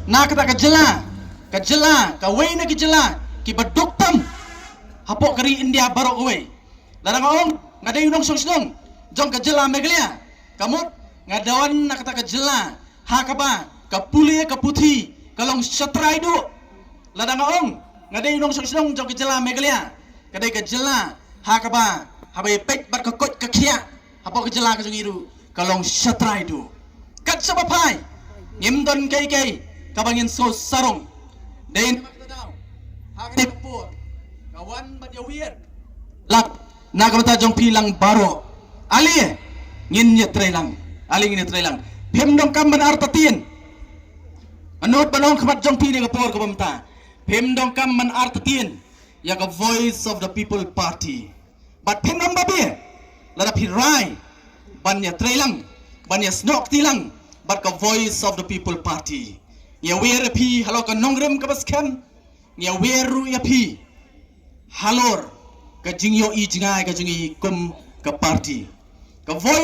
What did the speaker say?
na kata kejela kawai na kejela ki baduktam hapok kari India barok kawai larang ong ngada yunong song jong kejela meglia kamut ngadawan na kata kejela hakaba kapuli kaputhi kalong satrai du larang ong ngada yunong song jong kejela meglia kadai kejela hakaba habai pek bar kakot kakia hapok kejela ka jong iru kalong satrai du kat sabapai ngimdon kai kabangin so sarong dain daw hakne kapur kawan badawir lak nagamata jong pilang baro ali ngin nyetrelang ali ngin nyetrelang pemdong kamban artatin anot banong kamat jong pili kapur kabamta pemdong kamban artatin ya ka voice of the people party but pemdong babi lada pirai ban nyetrelang ban snok tilang but ka voice of the people party ya wer pi halo ka nongrem ka baskan ya weru ya pi halor ka jingyo i jingai ka jingi kum ka party ka voice